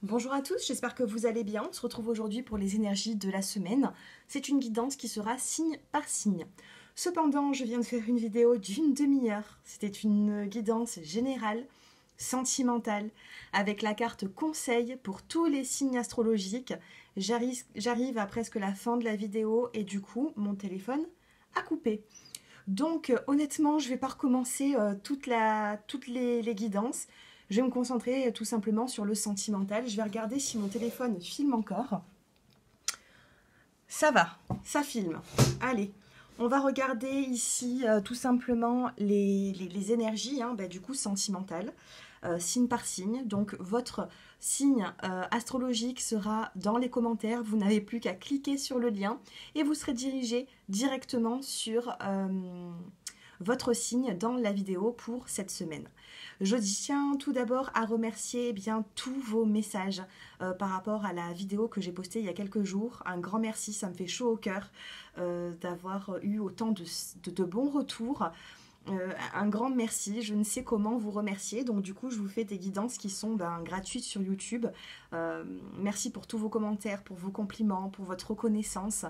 Bonjour à tous, j'espère que vous allez bien. On se retrouve aujourd'hui pour les énergies de la semaine. C'est une guidance qui sera signe par signe. Cependant, je viens de faire une vidéo d'une demi-heure. C'était une guidance générale, sentimentale, avec la carte conseil pour tous les signes astrologiques. J'arrive à presque la fin de la vidéo et du coup, mon téléphone a coupé. Donc honnêtement, je ne vais pas recommencer toutes les guidances. Je vais me concentrer tout simplement sur le sentimental. Je vais regarder si mon téléphone filme encore. Ça va, ça filme. Allez, on va regarder ici tout simplement les énergies, du coup sentimentales, signe par signe. Donc votre signe astrologique sera dans les commentaires. Vous n'avez plus qu'à cliquer sur le lien et vous serez dirigé directement sur votre signe dans la vidéo pour cette semaine. Je tiens tout d'abord à remercier tous vos messages par rapport à la vidéo que j'ai postée il y a quelques jours. Un grand merci, ça me fait chaud au cœur d'avoir eu autant de bons retours. Un grand merci, je ne sais comment vous remercier, donc du coup je vous fais des guidances qui sont gratuites sur YouTube. Merci pour tous vos commentaires, pour vos compliments, pour votre reconnaissance.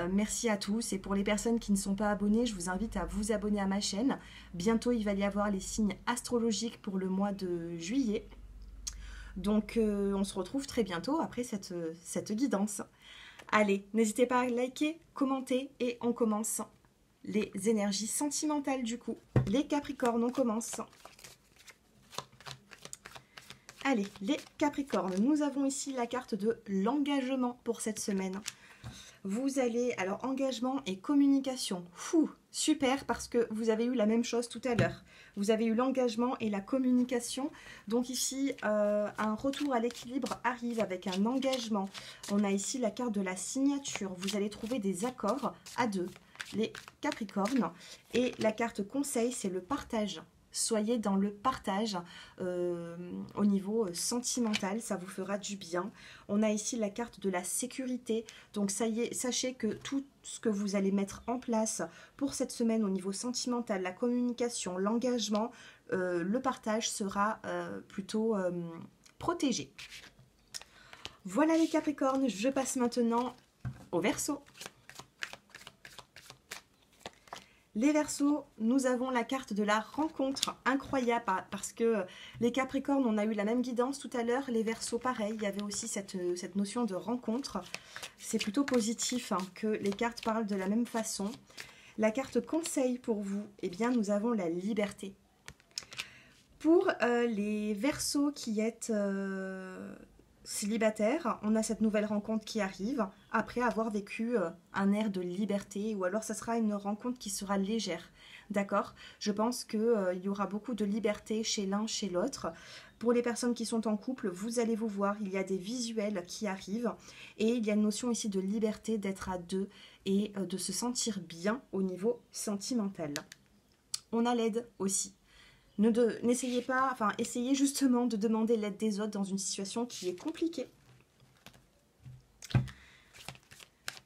Merci à tous, et pour les personnes qui ne sont pas abonnées, je vous invite à vous abonner à ma chaîne. Bientôt il va y avoir les signes astrologiques pour le mois de juillet. Donc on se retrouve très bientôt après cette guidance. Allez, n'hésitez pas à liker, commenter et on commence. Les énergies sentimentales du coup. Les Capricornes, on commence. Allez, les Capricornes, nous avons ici la carte de l'engagement pour cette semaine. Vous allez, alors engagement et communication. Fou, super, parce que vous avez eu la même chose tout à l'heure. Vous avez eu l'engagement et la communication. Donc ici, un retour à l'équilibre arrive avec un engagement. On a ici la carte de la signature. Vous allez trouver des accords à deux. Les Capricornes, et la carte conseil, c'est le partage. Soyez dans le partage au niveau sentimental, ça vous fera du bien. On a ici la carte de la sécurité, donc ça y est, sachez que tout ce que vous allez mettre en place pour cette semaine au niveau sentimental, la communication, l'engagement, le partage sera plutôt protégé. Voilà les Capricornes, je passe maintenant au Verseau. Les Verseaux, nous avons la carte de la rencontre, incroyable, parce que les Capricornes, on a eu la même guidance tout à l'heure. Les Verseaux, pareil, il y avait aussi cette notion de rencontre. C'est plutôt positif que les cartes parlent de la même façon. La carte conseil pour vous, eh bien, nous avons la liberté. Pour les Verseaux qui êtes célibataire, on a cette nouvelle rencontre qui arrive après avoir vécu un air de liberté, ou alors ça sera une rencontre qui sera légère, d'accord? Je pense qu'il y aura beaucoup de liberté chez l'un, chez l'autre. Pour les personnes qui sont en couple, vous allez vous voir, il y a des visuels qui arrivent et il y a une notion ici de liberté, d'être à deux et de se sentir bien au niveau sentimental. On a l'aide aussi. N'essayez pas, essayez justement de demander l'aide des autres dans une situation qui est compliquée.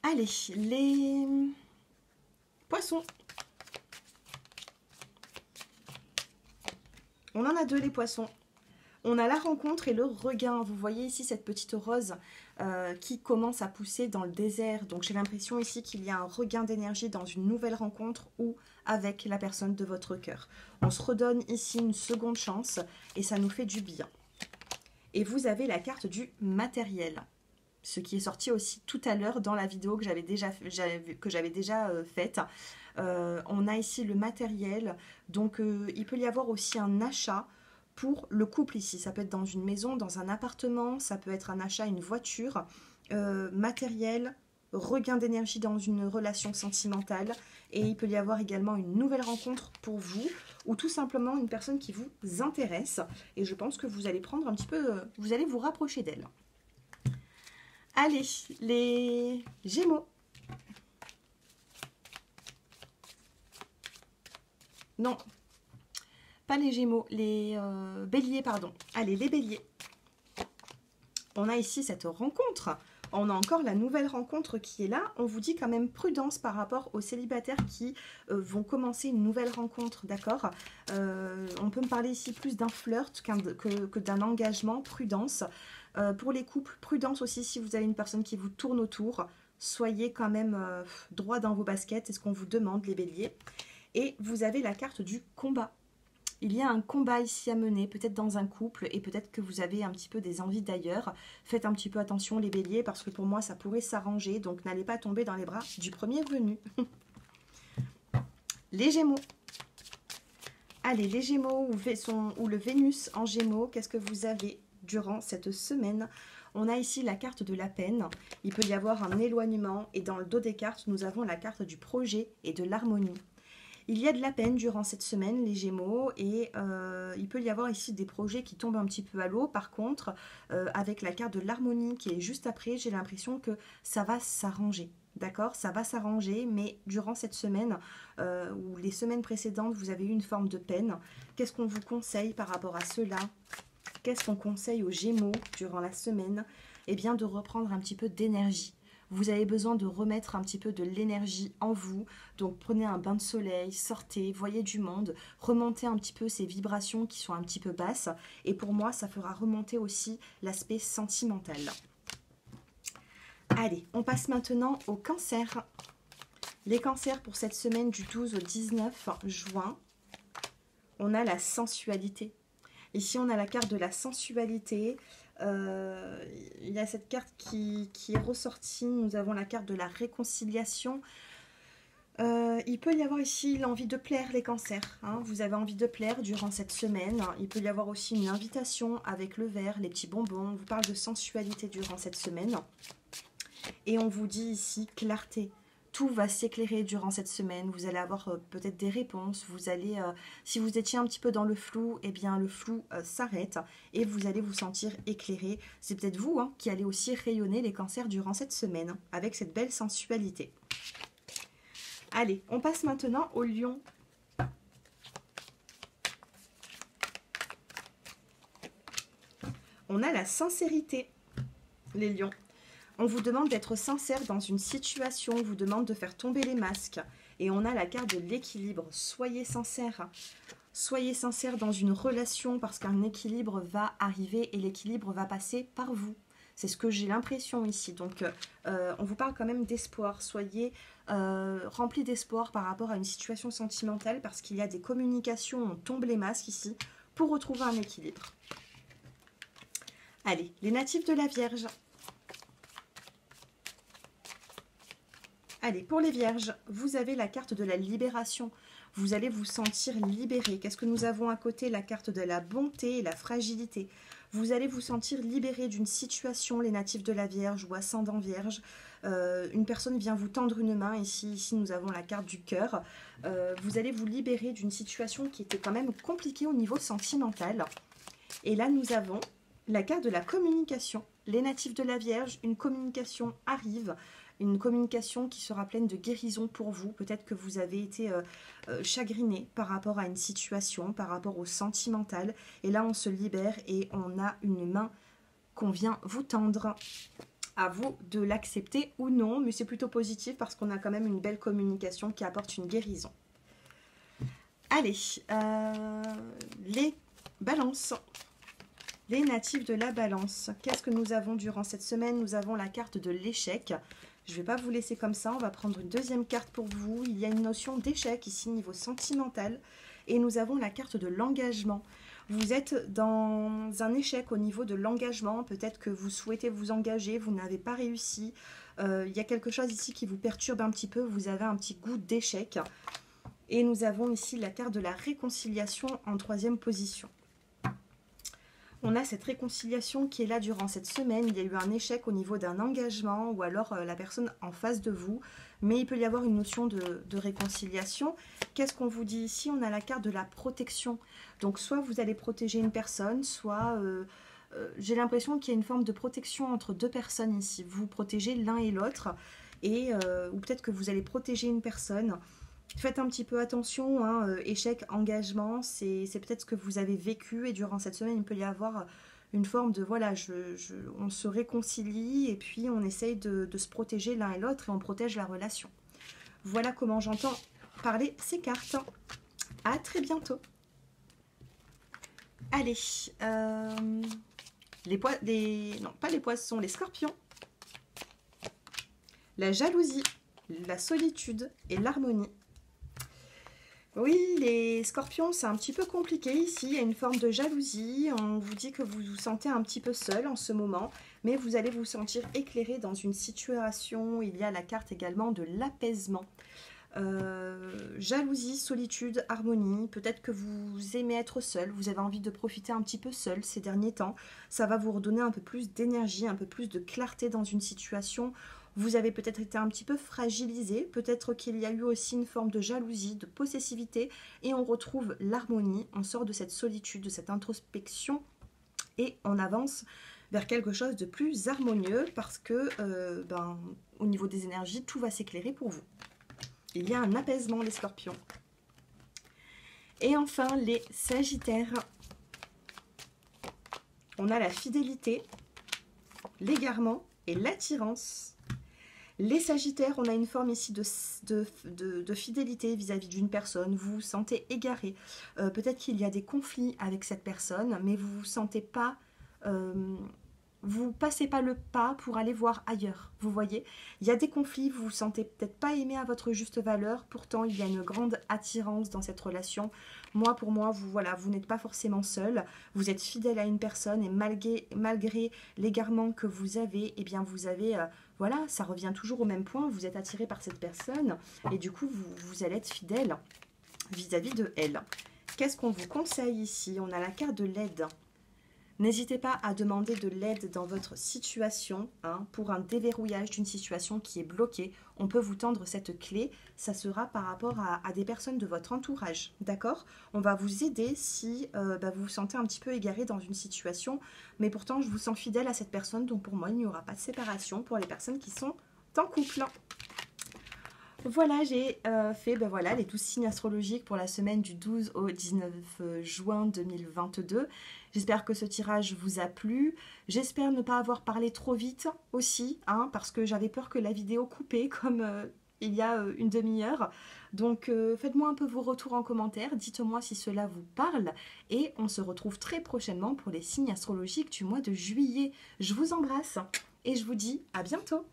Allez, les Poissons. On en a deux, les Poissons. On a la rencontre et le regain. Vous voyez ici cette petite rose qui commence à pousser dans le désert. Donc j'ai l'impression ici qu'il y a un regain d'énergie dans une nouvelle rencontre ou avec la personne de votre cœur. On se redonne ici une seconde chance et ça nous fait du bien. Et vous avez la carte du matériel. Ce qui est sorti aussi tout à l'heure dans la vidéo que j'avais déjà faite. On a ici le matériel. Donc il peut y avoir aussi un achat pour le couple ici. Ça peut être dans une maison, dans un appartement, ça peut être un achat, une voiture, matériel, regain d'énergie dans une relation sentimentale, et il peut y avoir également une nouvelle rencontre pour vous, ou tout simplement une personne qui vous intéresse, et je pense que vous allez prendre un petit peu, vous allez vous rapprocher d'elle. Allez, les Gémeaux. Non, pas les Gémeaux, les Béliers, pardon. Allez, les Béliers. On a ici cette rencontre On a encore la nouvelle rencontre qui est là. On vous dit quand même prudence par rapport aux célibataires qui vont commencer une nouvelle rencontre, d'accord? On peut me parler ici plus d'un flirt que d'un engagement, prudence. Pour les couples, prudence aussi si vous avez une personne qui vous tourne autour. Soyez quand même droit dans vos baskets, c'est ce qu'on vous demande les béliers. Et vous avez la carte du combat. Il y a un combat ici à mener, peut-être dans un couple, et peut-être que vous avez un petit peu des envies d'ailleurs. Faites un petit peu attention les béliers, parce que pour moi ça pourrait s'arranger, donc n'allez pas tomber dans les bras du premier venu. Les Gémeaux. Allez, les Gémeaux ou le Vénus en Gémeaux, qu'est-ce que vous avez durant cette semaine? On a ici la carte de la peine, il peut y avoir un éloignement, et dans le dos des cartes, nous avons la carte du projet et de l'harmonie. Il y a de la peine durant cette semaine, les Gémeaux, et il peut y avoir ici des projets qui tombent un petit peu à l'eau. Par contre, avec la carte de l'harmonie qui est juste après, j'ai l'impression que ça va s'arranger. D'accord? Ça va s'arranger, mais durant cette semaine ou les semaines précédentes, vous avez eu une forme de peine. Qu'est-ce qu'on vous conseille par rapport à cela? Qu'est-ce qu'on conseille aux Gémeaux durant la semaine? Eh bien, de reprendre un petit peu d'énergie. Vous avez besoin de remettre un petit peu de l'énergie en vous. Donc prenez un bain de soleil, sortez, voyez du monde, remontez un petit peu ces vibrations qui sont un petit peu basses. Et pour moi, ça fera remonter aussi l'aspect sentimental. Allez, on passe maintenant au cancer. Les cancers pour cette semaine du 12 au 19 juin. On a la sensualité. Ici, on a la carte de la sensualité. Il y a cette carte qui est ressortie. Nous avons la carte de la réconciliation. Il peut y avoir ici l'envie de plaire, les cancers. Hein. Vous avez envie de plaire durant cette semaine. Il peut y avoir aussi une invitation avec le verre, les petits bonbons. On vous parle de sensualité durant cette semaine. Et on vous dit ici clarté. Tout va s'éclairer durant cette semaine. Vous allez avoir peut-être des réponses. Vous allez, si vous étiez un petit peu dans le flou, eh bien le flou s'arrête et vous allez vous sentir éclairé. C'est peut-être vous qui allez aussi rayonner les cancers durant cette semaine avec cette belle sensualité. Allez, on passe maintenant au lion. On a la sincérité, les lions. On vous demande d'être sincère dans une situation, on vous demande de faire tomber les masques. Et on a la carte de l'équilibre. Soyez sincère. Soyez sincère dans une relation parce qu'un équilibre va arriver et l'équilibre va passer par vous. C'est ce que j'ai l'impression ici. Donc, on vous parle quand même d'espoir. Soyez remplis d'espoir par rapport à une situation sentimentale parce qu'il y a des communications, on tombe les masques ici pour retrouver un équilibre. Allez, les natifs de la Vierge. Allez, pour les Vierges, vous avez la carte de la libération. Vous allez vous sentir libéré. Qu'est-ce que nous avons à côté? La carte de la bonté et la fragilité. Vous allez vous sentir libéré d'une situation, les natifs de la Vierge ou ascendant Vierge. Une personne vient vous tendre une main. Ici nous avons la carte du cœur. Vous allez vous libérer d'une situation qui était quand même compliquée au niveau sentimental. Et là, nous avons la carte de la communication. Les natifs de la Vierge, une communication arrive. Une communication qui sera pleine de guérison pour vous. Peut-être que vous avez été chagriné par rapport à une situation, par rapport au sentimental. Et là, on se libère et on a une main qu'on vient vous tendre. À vous de l'accepter ou non, mais c'est plutôt positif parce qu'on a quand même une belle communication qui apporte une guérison. Allez, les balances. Les natifs de la balance. Qu'est-ce que nous avons durant cette semaine? Nous avons la carte de l'échec. Je ne vais pas vous laisser comme ça, on va prendre une deuxième carte pour vous. Il y a une notion d'échec ici, niveau sentimental. Et nous avons la carte de l'engagement. Vous êtes dans un échec au niveau de l'engagement. Peut-être que vous souhaitez vous engager, vous n'avez pas réussi. Il y a quelque chose ici qui vous perturbe un petit peu. Vous avez un petit goût d'échec. Et nous avons ici la carte de la réconciliation en troisième position. On a cette réconciliation qui est là durant cette semaine. Il y a eu un échec au niveau d'un engagement ou alors la personne en face de vous. Mais il peut y avoir une notion de réconciliation. Qu'est-ce qu'on vous dit ici? On a la carte de la protection. Donc soit vous allez protéger une personne, soit j'ai l'impression qu'il y a une forme de protection entre deux personnes ici. Vous protégez l'un et l'autre. Ou peut-être que vous allez protéger une personne. Faites un petit peu attention, hein, échec, engagement, c'est peut-être ce que vous avez vécu et durant cette semaine, il peut y avoir une forme de, voilà, on se réconcilie et puis on essaye de se protéger l'un et l'autre et on protège la relation. Voilà comment j'entends parler ces cartes. À très bientôt. Allez, non, pas les poissons, les scorpions. La jalousie, la solitude et l'harmonie. Oui, les scorpions, c'est un petit peu compliqué ici. Il y a une forme de jalousie. On vous dit que vous vous sentez un petit peu seul en ce moment, mais vous allez vous sentir éclairé dans une situation. Il y a la carte également de l'apaisement. Jalousie, solitude, harmonie. Peut-être que vous aimez être seul. Vous avez envie de profiter un petit peu seul ces derniers temps. Ça va vous redonner un peu plus d'énergie, un peu plus de clarté dans une situation. Vous avez peut-être été un petit peu fragilisé, peut-être qu'il y a eu aussi une forme de jalousie, de possessivité, et on retrouve l'harmonie, on sort de cette solitude, de cette introspection, et on avance vers quelque chose de plus harmonieux, parce que au niveau des énergies, tout va s'éclairer pour vous. Il y a un apaisement, les scorpions. Et enfin, les sagittaires. On a la fidélité, l'égarement et l'attirance. Les sagittaires, on a une forme ici de fidélité vis-à-vis d'une personne. Vous vous sentez égaré. Peut-être qu'il y a des conflits avec cette personne, mais vous ne vous sentez pas... vous passez pas le pas pour aller voir ailleurs. Vous voyez, il y a des conflits, vous vous sentez peut-être pas aimé à votre juste valeur. Pourtant, il y a une grande attirance dans cette relation. Pour moi, vous n'êtes pas forcément seul. Vous êtes fidèle à une personne et malgré l'égarement que vous avez, eh bien, vous avez... voilà, ça revient toujours au même point, vous êtes attiré par cette personne et du coup, vous allez être fidèle vis-à-vis de elle. Qu'est-ce qu'on vous conseille ici? On a la carte de l'aide. N'hésitez pas à demander de l'aide dans votre situation pour un déverrouillage d'une situation qui est bloquée. On peut vous tendre cette clé. Ça sera par rapport à des personnes de votre entourage. D'accord? On va vous aider si vous vous sentez un petit peu égaré dans une situation. Mais pourtant, je vous sens fidèle à cette personne. Donc pour moi, il n'y aura pas de séparation pour les personnes qui sont en couple. Voilà, j'ai fait les 12 signes astrologiques pour la semaine du 12 au 19 juin 2022. J'espère que ce tirage vous a plu. J'espère ne pas avoir parlé trop vite aussi, parce que j'avais peur que la vidéo coupait comme il y a une demi-heure. Donc faites-moi un peu vos retours en commentaire, dites-moi si cela vous parle. Et on se retrouve très prochainement pour les signes astrologiques du mois de juillet. Je vous embrasse et je vous dis à bientôt.